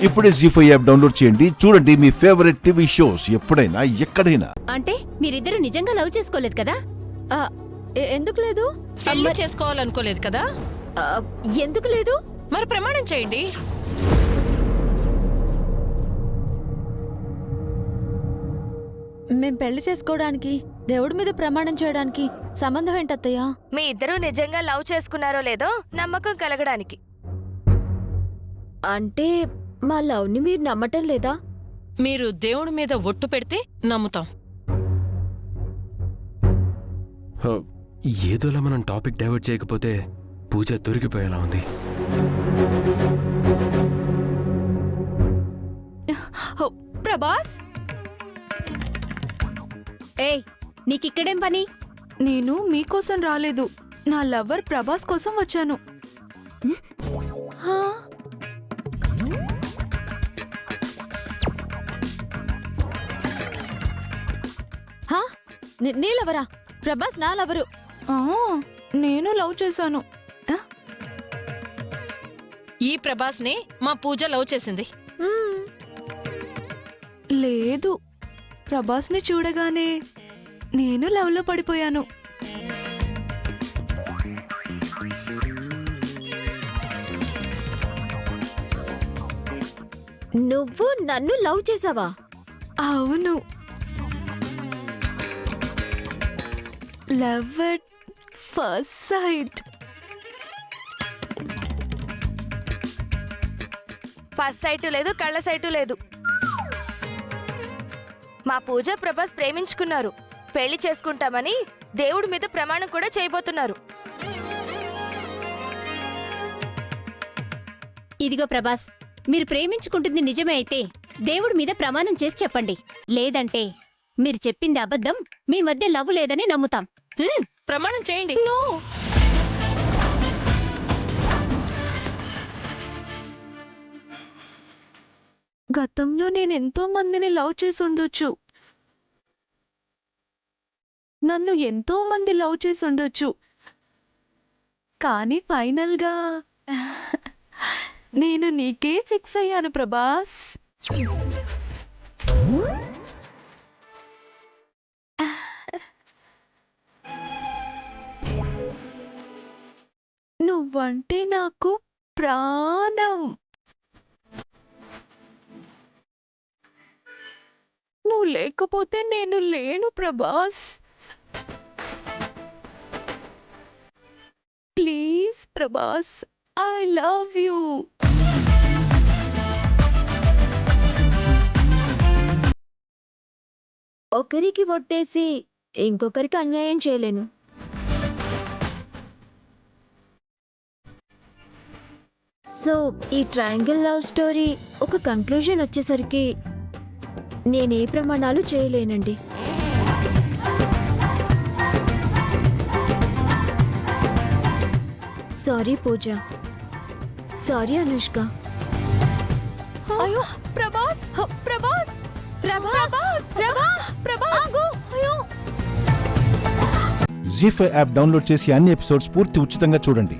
ఇప్పుడే జీ5 app download చేయండి. చూడండి మీ ఫేవరెట్ టీవీ షోస్ ఎప్పుడైనా ఎక్కడైనా. అంటే మీరిద్దరు నిజంగా లవ్ చేసుకోలేదు కదా? ఎందుకు లేదు? పెళ్లి చేసుకోవాలనుకోలేదు కదా? ఎందుకు లేదు? మరి ప్రమాణం చేయండి. మేం పెళ్లి చేసుకోవడానికి, దేవుడి మీద ప్రమాణం చేయడానికి సంబంధం ఏంటత్తయ్యా? మీ ఇద్దరూ నిజంగా లవ్ చేసుకున్నారో లేదో నమ్మకం కలగడానికి. అంటే మా లవ్ ని మీరు నమ్మటం లేదా? మీరు దేవుడి మీద ఒట్టు పెడితే నమ్ముతాం. ఏదోలా మనం టాపిక్ డైవర్ట్ చేయకపోతే పూజ దొరికిపోయేలా ఉంది. ప్రభాస్, ఏయ్, నీకిక్కడేం పని? నేను మీకోసం రాలేదు, నా లవ్వర్ ప్రభాస్ కోసం వచ్చాను. నీ లవరా? ప్రభాస్ నా లవరు. నేను లవ్ చేశాను. ఈ ప్రభాస్ ని మా పూజ లవ్ చేసింది. లేదు, ప్రభాస్ ని చూడగానే నేను లవ్ లో పడిపోయాను. నువ్వు నన్ను లవ్ చేసావా? అవును, love at first sight. First sight లేదు, కళ్ళ సైటు లేదు. మా పూజ ప్రభాస్ ప్రేమించుకున్నారు, పెళ్లి చేసుకుంటామని దేవుడి మీద ప్రమాణం కూడా చేయబోతున్నారు. ఇదిగో ప్రభాస్, మీరు ప్రేమించుకుంటుంది నిజమే అయితే దేవుడి మీద ప్రమాణం చేసి చెప్పండి. లేదంటే మీరు చెప్పింది అబద్ధం, మీ మధ్య లవ్ లేదని నమ్ముతాం. ప్రమాణం చేయండి. గతంలో నేను ఎంతో మందిని లవ్ చేసి ఉండొచ్చు, నన్ను ఎంతో మంది లవ్ చేసి ఉండొచ్చు, కానీ ఫైనల్ గా నేను నీకే ఫిక్స్ అయ్యాను ప్రభాస్. నువ్వంటే నాకు ప్రాణం. నువ్వు లేకపోతే నేను లేను Prabhas. Please Prabhas, I love you. ఒకరికి ఒట్టేసి ఇంకొకరికి అన్యాయం చేయలేను. సో ఈ ట్రయాంగిల్ లవ్ స్టోరీ ఒక కంక్లూజన్ వచ్చేసరికి నేనే ప్రమాణాలు చేయలేనండి. సారీ పూజ, సారీ అనుష్క. అయ్యో ప్రభాస్, ప్రభాస్, ప్రభాస్, ప్రభాస్, ప్రభాస్. అయ్యో. జీ5 యాప్ డౌన్లోడ్ చేసి అన్ని ఎపిసోడ్స్ పూర్తి ఉచితంగా చూడండి.